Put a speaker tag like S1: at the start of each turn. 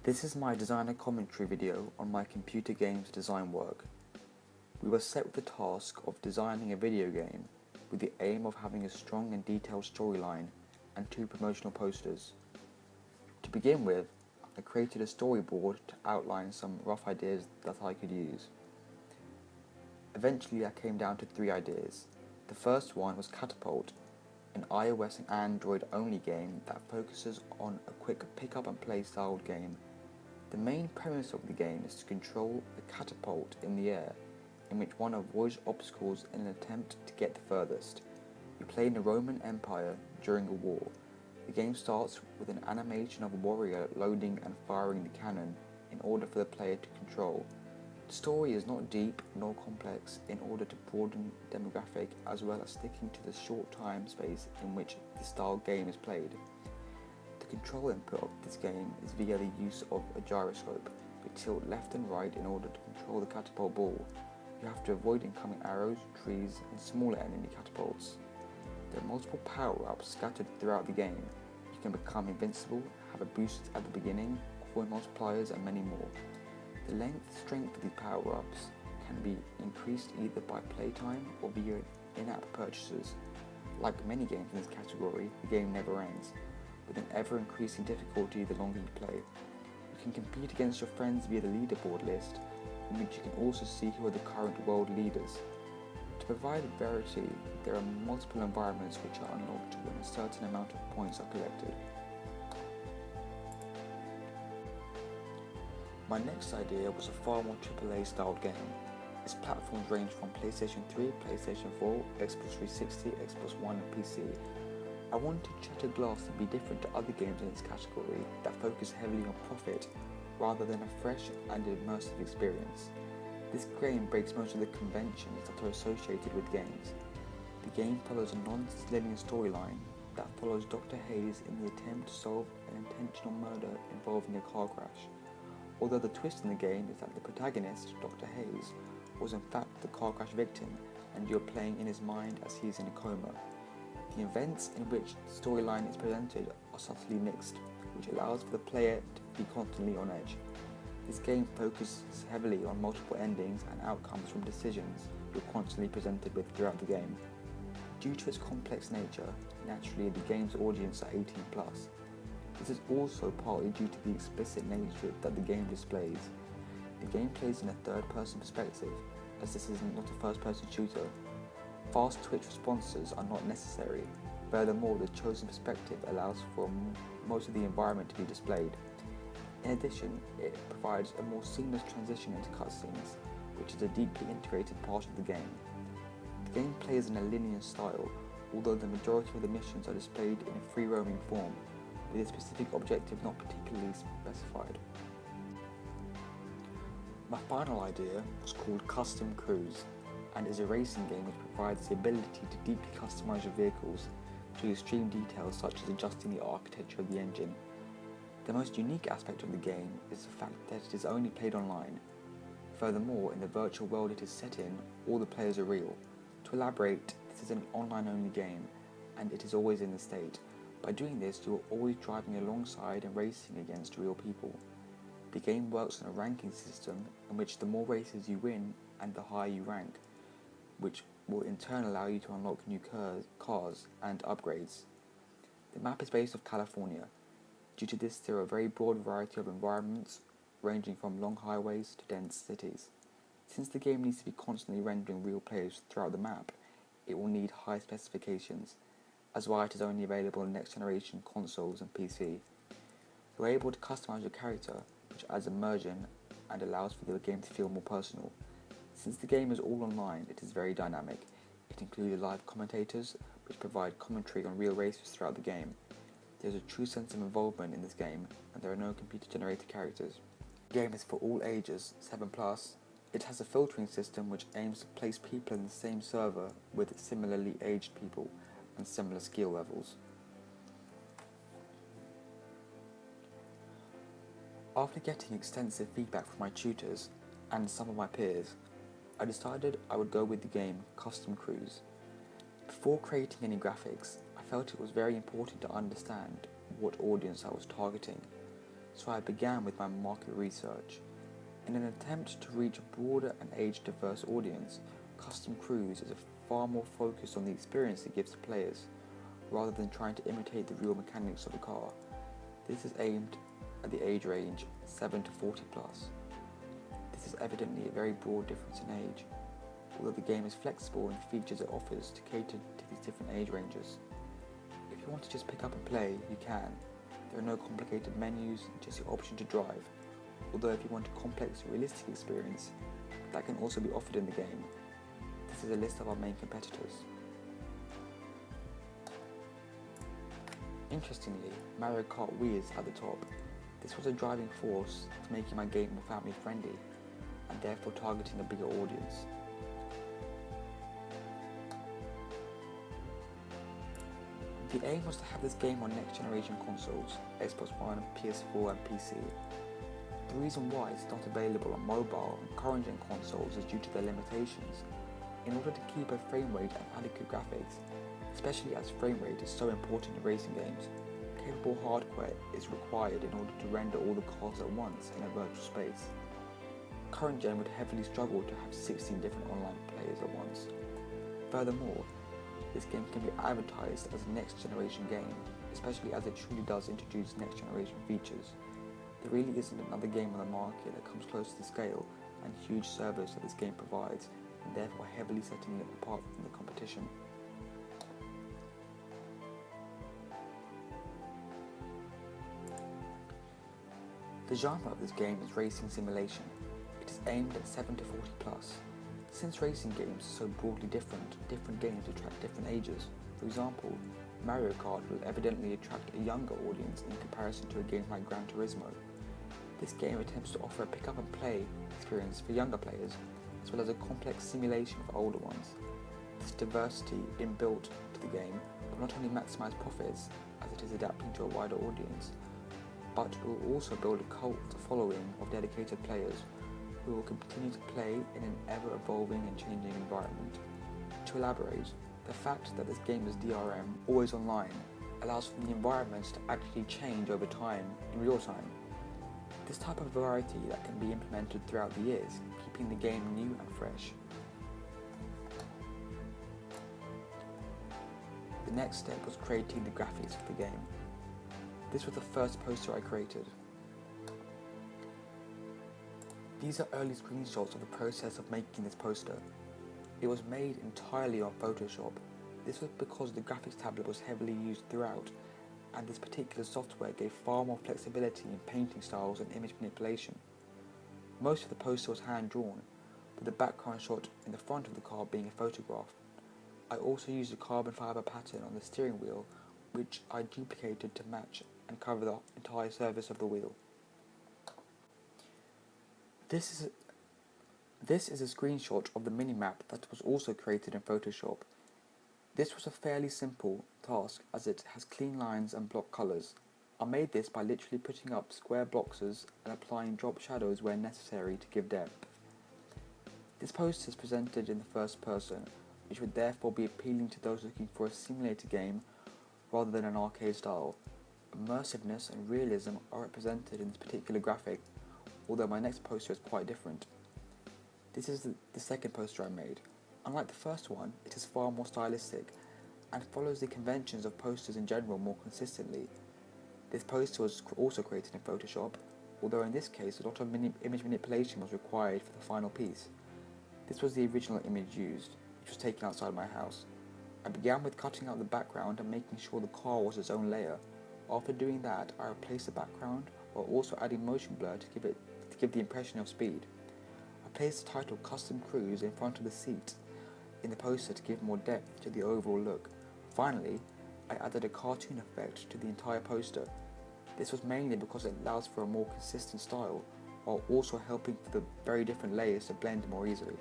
S1: This is my designer commentary video on my computer games design work. We were set with the task of designing a video game with the aim of having a strong and detailed storyline and 2 promotional posters. To begin with, I created a storyboard to outline some rough ideas that I could use. Eventually I came down to 3 ideas. The first one was Catapult, an iOS and Android only game that focuses on a quick pick up and play style game. The main premise of the game is to control a catapult in the air, in which one avoids obstacles in an attempt to get the furthest. You play in the Roman Empire during a war. The game starts with an animation of a warrior loading and firing the cannon in order for the player to control. The story is not deep nor complex in order to broaden demographic as well as sticking to the short time space in which the style game is played. The control input of this game is via the use of a gyroscope. You tilt left and right in order to control the catapult ball. You have to avoid incoming arrows, trees and smaller enemy catapults. There are multiple power-ups scattered throughout the game. You can become invincible, have a boost at the beginning, coin multipliers and many more. The strength of these power-ups can be increased either by playtime or via in-app purchases. Like many games in this category, the game never ends, with an ever-increasing difficulty the longer you play. You can compete against your friends via the leaderboard list, in which you can also see who are the current world leaders. To provide variety, there are multiple environments which are unlocked when a certain amount of points are collected. My next idea was a far more AAA styled game. Its platforms range from PlayStation 3, PlayStation 4, Xbox 360, Xbox One and PC. I wanted Shattered Glass to be different to other games in this category that focus heavily on profit rather than a fresh and immersive experience. This game breaks most of the conventions that are associated with games. The game follows a non-linear storyline that follows Dr. Hayes in the attempt to solve an intentional murder involving a car crash. Although the twist in the game is that the protagonist, Dr. Hayes, was in fact the car crash victim and you're playing in his mind as he is in a coma. The events in which the storyline is presented are subtly mixed, which allows for the player to be constantly on edge. This game focuses heavily on multiple endings and outcomes from decisions you're constantly presented with throughout the game. Due to its complex nature, naturally the game's audience are 18+. This is also partly due to the explicit nature that the game displays. The game plays in a third-person perspective, as this is not a first-person shooter. Fast twitch responses are not necessary. Furthermore, the chosen perspective allows for most of the environment to be displayed. In addition, it provides a more seamless transition into cutscenes, which is a deeply integrated part of the game. The game plays in a linear style, although the majority of the missions are displayed in a free-roaming form, with a specific objective not particularly specified. My final idea was called Custom Cruise, and is a racing game which provides the ability to deeply customize your vehicles to extreme details such as adjusting the architecture of the engine. The most unique aspect of the game is the fact that it is only played online. Furthermore, in the virtual world it is set in, all the players are real. To elaborate, this is an online-only game, and it is always in the state. By doing this, you are always driving alongside and racing against real people. The game works on a ranking system in which the more races you win and the higher you rank, which will in turn allow you to unlock new cars and upgrades. The map is based off California. Due to this, there are a very broad variety of environments, ranging from long highways to dense cities. Since the game needs to be constantly rendering real players throughout the map, it will need high specifications, as why it is only available on next generation consoles and PC. You are able to customize your character, which adds immersion and allows for the game to feel more personal. Since the game is all online, it is very dynamic. It includes live commentators, which provide commentary on real races throughout the game. There is a true sense of involvement in this game, and there are no computer-generated characters. The game is for all ages, 7+. It has a filtering system which aims to place people in the same server with similarly aged people and similar skill levels. After getting extensive feedback from my tutors and some of my peers, I decided I would go with the game Custom Cruise. Before creating any graphics, I felt it was very important to understand what audience I was targeting. so I began with my market research. In an attempt to reach a broader and age-diverse audience, Custom Cruise is far more focused on the experience it gives to players, rather than trying to imitate the real mechanics of a car. This is aimed at the age range 7 to 40 plus. This is evidently a very broad difference in age, although the game is flexible in the features it offers to cater to these different age ranges. If you want to just pick up and play, you can. There are no complicated menus, just the option to drive. Although if you want a complex, realistic experience, that can also be offered in the game. This is a list of our main competitors. Interestingly, Mario Kart Wii is at the top. This was a driving force to making my game more family friendly, and therefore targeting a bigger audience. The aim was to have this game on next generation consoles, Xbox One, PS4 and PC. The reason why it's not available on mobile and current gen consoles is due to their limitations. In order to keep a frame rate and adequate graphics, especially as frame rate is so important in racing games, capable hardware is required in order to render all the cars at once in a virtual space. Current gen would heavily struggle to have 16 different online players at once. Furthermore, this game can be advertised as a next generation game, especially as it truly does introduce next generation features. There really isn't another game on the market that comes close to the scale and huge service that this game provides, and therefore heavily setting it apart from the competition. The genre of this game is racing simulation. It is aimed at 7 to 40 plus. Since racing games are so broadly different games attract different ages. For example, Mario Kart will evidently attract a younger audience in comparison to a game like Gran Turismo. This game attempts to offer a pick-up-and-play experience for younger players, as well as a complex simulation for older ones. This diversity inbuilt to the game will not only maximize profits, as it is adapting to a wider audience, but will also build a cult following of dedicated players who will continue to play in an ever-evolving and changing environment. To elaborate, the fact that this game is DRM, always online, allows for the environments to actually change over time, in real time. This type of variety that can be implemented throughout the years, keeping the game new and fresh. The next step was creating the graphics for the game. This was the first poster I created. These are early screenshots of the process of making this poster. It was made entirely on Photoshop. This was because the graphics tablet was heavily used throughout, and this particular software gave far more flexibility in painting styles and image manipulation. Most of the poster was hand-drawn, with the background shot in the front of the car being a photograph. I also used a carbon fiber pattern on the steering wheel, which I duplicated to match and cover the entire surface of the wheel. This is a screenshot of the minimap that was also created in Photoshop. This was a fairly simple task as it has clean lines and block colours. I made this by literally putting up square boxes and applying drop shadows where necessary to give depth. This poster is presented in the first person, which would therefore be appealing to those looking for a simulator game rather than an arcade style. Immersiveness and realism are represented in this particular graphic, although my next poster is quite different. This is the second poster I made. Unlike the first one, it is far more stylistic and follows the conventions of posters in general more consistently. This poster was also created in Photoshop, although in this case a lot of image manipulation was required for the final piece. This was the original image used, which was taken outside my house. I began with cutting out the background and making sure the car was its own layer. After doing that, I replaced the background while also adding motion blur to give the impression of speed. I placed the title Custom Cruise in front of the seat in the poster to give more depth to the overall look. Finally, I added a cartoon effect to the entire poster. This was mainly because it allows for a more consistent style, while also helping for the very different layers to blend more easily.